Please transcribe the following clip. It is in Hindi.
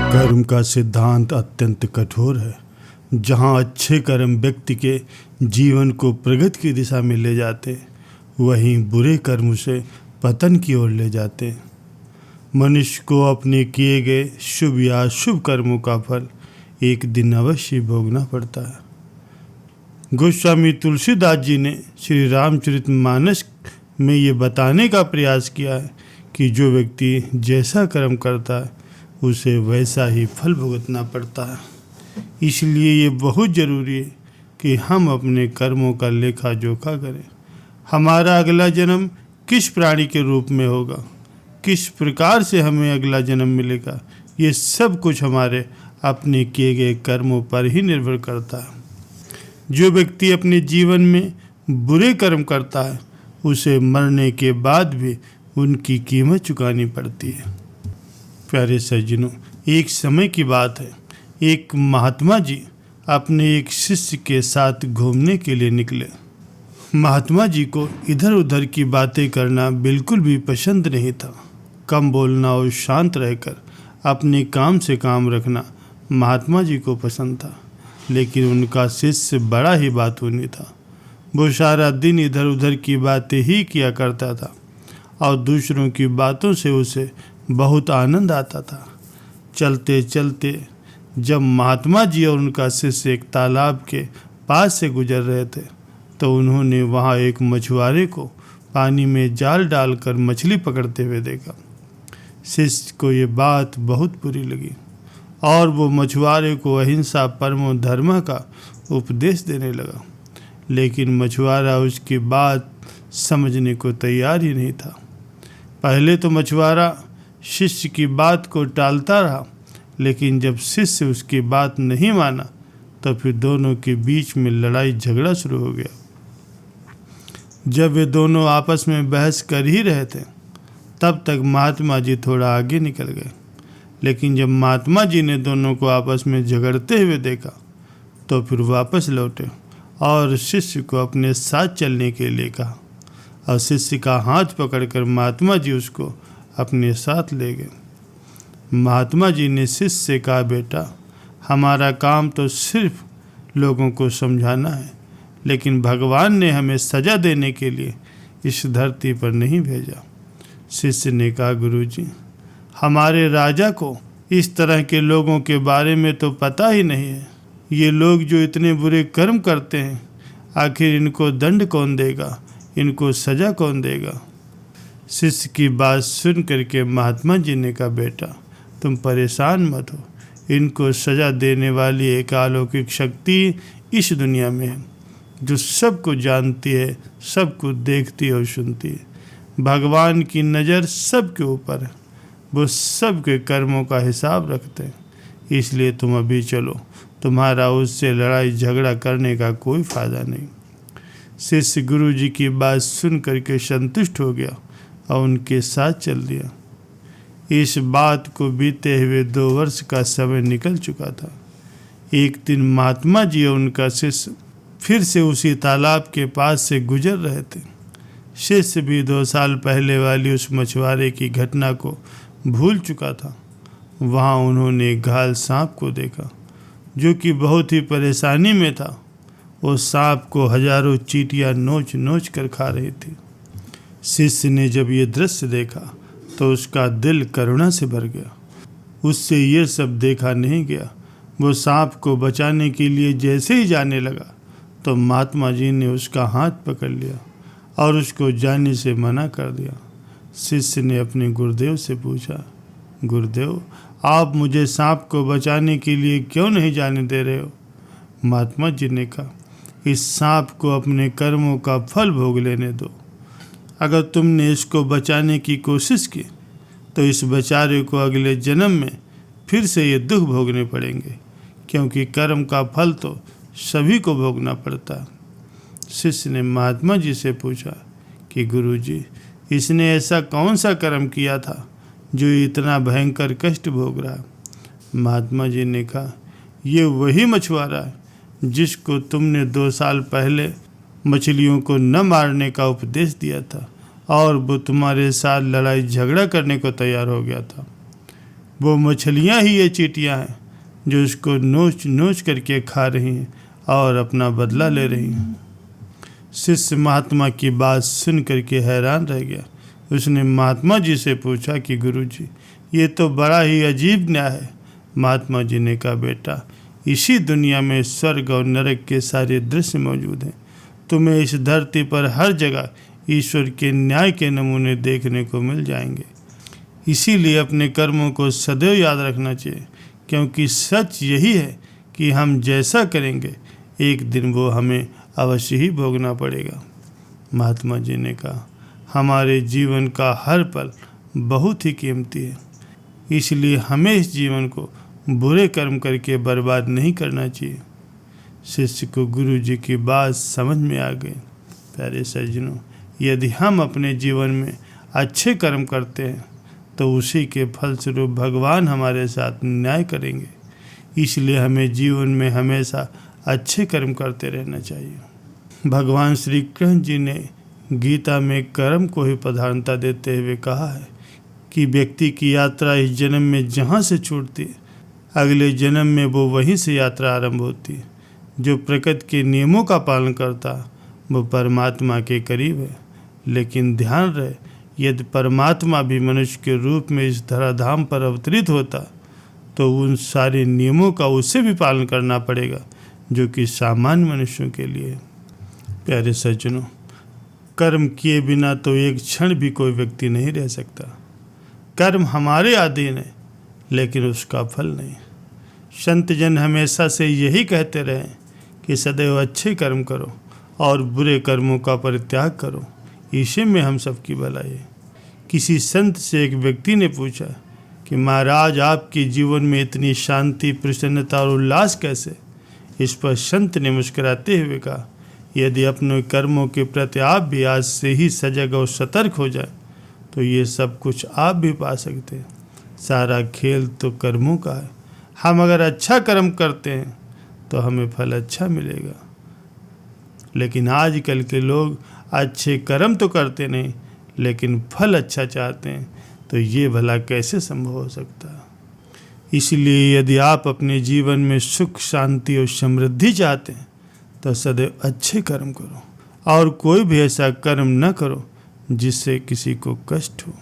कर्म का सिद्धांत अत्यंत कठोर है। जहाँ अच्छे कर्म व्यक्ति के जीवन को प्रगति की दिशा में ले जाते, वहीं बुरे कर्म उसे पतन की ओर ले जाते। मनुष्य को अपने किए गए शुभ या अशुभ कर्मों का फल एक दिन अवश्य भोगना पड़ता है। गोस्वामी तुलसीदास जी ने श्री रामचरितमानस में ये बताने का प्रयास किया है कि जो व्यक्ति जैसा कर्म करता है उसे वैसा ही फल भुगतना पड़ता है। इसलिए ये बहुत ज़रूरी है कि हम अपने कर्मों का लेखा जोखा करें। हमारा अगला जन्म किस प्राणी के रूप में होगा, किस प्रकार से हमें अगला जन्म मिलेगा, ये सब कुछ हमारे अपने किए गए कर्मों पर ही निर्भर करता है। जो व्यक्ति अपने जीवन में बुरे कर्म करता है उसे मरने के बाद भी उनकी कीमत चुकानी पड़ती है। प्यारे सज्जनों, एक समय की बात है, एक महात्मा जी अपने एक शिष्य के साथ घूमने के लिए निकले। महात्मा जी को इधर उधर की बातें करना बिल्कुल भी पसंद नहीं था। कम बोलना और शांत रहकर अपने काम से काम रखना महात्मा जी को पसंद था। लेकिन उनका शिष्य बड़ा ही बातूनी था। वो सारा दिन इधर उधर की बातें ही किया करता था और दूसरों की बातों से उसे बहुत आनंद आता था। चलते चलते जब महात्मा जी और उनका शिष्य एक तालाब के पास से गुजर रहे थे तो उन्होंने वहाँ एक मछुआरे को पानी में जाल डालकर मछली पकड़ते हुए देखा। शिष्य को ये बात बहुत बुरी लगी और वो मछुआरे को अहिंसा परमो धर्म का उपदेश देने लगा। लेकिन मछुआरा उसकी बात समझने को तैयार ही नहीं था। पहले तो मछुआरा शिष्य की बात को टालता रहा, लेकिन जब शिष्य उसकी बात नहीं माना तो फिर दोनों के बीच में लड़ाई झगड़ा शुरू हो गया। जब वे दोनों आपस में बहस कर ही रहे थे तब तक महात्मा जी थोड़ा आगे निकल गए। लेकिन जब महात्मा जी ने दोनों को आपस में झगड़ते हुए देखा तो फिर वापस लौटे और शिष्य को अपने साथ चलने के लिए कहा और शिष्य का हाथ पकड़कर महात्मा जी उसको अपने साथ ले गए। महात्मा जी ने शिष्य से कहा, बेटा, हमारा काम तो सिर्फ लोगों को समझाना है, लेकिन भगवान ने हमें सजा देने के लिए इस धरती पर नहीं भेजा। शिष्य ने कहा, गुरुजी, हमारे राजा को इस तरह के लोगों के बारे में तो पता ही नहीं है। ये लोग जो इतने बुरे कर्म करते हैं, आखिर इनको दंड कौन देगा, इनको सजा कौन देगा। शिष्य की बात सुन करके महात्मा जी ने कहा, बेटा, तुम परेशान मत हो। इनको सजा देने वाली एक अलौकिक शक्ति इस दुनिया में है जो सब कुछ जानती है, सब कुछ देखती है और सुनती है। भगवान की नज़र सबके ऊपर है, वो सब के कर्मों का हिसाब रखते हैं। इसलिए तुम अभी चलो, तुम्हारा उससे लड़ाई झगड़ा करने का कोई फ़ायदा नहीं। शिष्य गुरु जी की बात सुन करके संतुष्ट हो गया और उनके साथ चल दिया। इस बात को बीते हुए 2 वर्ष का समय निकल चुका था। एक दिन महात्मा जी और उनका शिष्य फिर से उसी तालाब के पास से गुजर रहे थे। शिष्य भी 2 साल पहले वाली उस मछुआरे की घटना को भूल चुका था। वहाँ उन्होंने एक घायल सांप को देखा जो कि बहुत ही परेशानी में था। वो सांप को हजारों चींटियाँ नोच नोच कर खा रही थी। शिष्य ने जब ये दृश्य देखा तो उसका दिल करुणा से भर गया। उससे ये सब देखा नहीं गया। वो सांप को बचाने के लिए जैसे ही जाने लगा तो महात्मा जी ने उसका हाथ पकड़ लिया और उसको जाने से मना कर दिया। शिष्य ने अपने गुरुदेव से पूछा, गुरुदेव, आप मुझे सांप को बचाने के लिए क्यों नहीं जाने दे रहे हो। महात्मा जी ने कहा, इस सांप को अपने कर्मों का फल भोग लेने दो। अगर तुमने इसको बचाने की कोशिश की तो इस बेचारे को अगले जन्म में फिर से ये दुख भोगने पड़ेंगे, क्योंकि कर्म का फल तो सभी को भोगना पड़ता है। शिष्य ने महात्मा जी से पूछा कि गुरुजी, इसने ऐसा कौन सा कर्म किया था जो इतना भयंकर कष्ट भोग रहा है। महात्मा जी ने कहा, ये वही मछुआरा है जिसको तुमने 2 साल पहले मछलियों को न मारने का उपदेश दिया था और वो तुम्हारे साथ लड़ाई झगड़ा करने को तैयार हो गया था। वो मछलियाँ ही ये चींटियाँ हैं जो उसको नोच नोच करके खा रही हैं और अपना बदला ले रही हैं। शिष्य महात्मा की बात सुन करके हैरान रह गया। उसने महात्मा जी से पूछा कि गुरुजी, ये तो बड़ा ही अजीब न्याय है। महात्मा जी ने कहा, बेटा, इसी दुनिया में स्वर्ग और नरक के सारे दृश्य मौजूद हैं। तुम्हें इस धरती पर हर जगह ईश्वर के न्याय के नमूने देखने को मिल जाएंगे। इसीलिए अपने कर्मों को सदैव याद रखना चाहिए, क्योंकि सच यही है कि हम जैसा करेंगे एक दिन वो हमें अवश्य ही भोगना पड़ेगा। महात्मा जी ने कहा, हमारे जीवन का हर पल बहुत ही कीमती है, इसलिए हमें इस जीवन को बुरे कर्म करके बर्बाद नहीं करना चाहिए। शिष्य को गुरु जी की बात समझ में आ गई। प्यारे सज्जनों, यदि हम अपने जीवन में अच्छे कर्म करते हैं तो उसी के फलस्वरूप भगवान हमारे साथ न्याय करेंगे। इसलिए हमें जीवन में हमेशा अच्छे कर्म करते रहना चाहिए। भगवान श्री कृष्ण जी ने गीता में कर्म को ही प्रधानता देते हुए कहा है कि व्यक्ति की यात्रा इस जन्म में जहाँ से छूटती है, अगले जन्म में वो वहीं से यात्रा आरंभ होती है। जो प्रकृति के नियमों का पालन करता वो परमात्मा के करीब है। लेकिन ध्यान रहे, यदि परमात्मा भी मनुष्य के रूप में इस धराधाम पर अवतरित होता तो उन सारे नियमों का उसे भी पालन करना पड़ेगा जो कि सामान्य मनुष्यों के लिए। प्यारे सज्जनों, कर्म किए बिना तो एक क्षण भी कोई व्यक्ति नहीं रह सकता। कर्म हमारे अधीन है लेकिन उसका फल नहीं। संत जन हमेशा से यही कहते रहे कि सदैव अच्छे कर्म करो और बुरे कर्मों का परित्याग करो, इसी में हम सबकी भलाई है। किसी संत से एक व्यक्ति ने पूछा कि महाराज, आपके जीवन में इतनी शांति, प्रसन्नता और उल्लास कैसे? इस पर संत ने मुस्कुराते हुए कहा, यदि अपने कर्मों के प्रति आप भी आज से ही सजग और सतर्क हो जाए तो ये सब कुछ आप भी पा सकते हैं। सारा खेल तो कर्मों का है। हम अगर अच्छा कर्म करते हैं तो हमें फल अच्छा मिलेगा, लेकिन आजकल के लोग अच्छे कर्म तो करते नहीं लेकिन फल अच्छा चाहते हैं, तो ये भला कैसे संभव हो सकता है? इसलिए यदि आप अपने जीवन में सुख, शांति और समृद्धि चाहते हैं तो सदैव अच्छे कर्म करो और कोई भी ऐसा कर्म न करो जिससे किसी को कष्ट हो।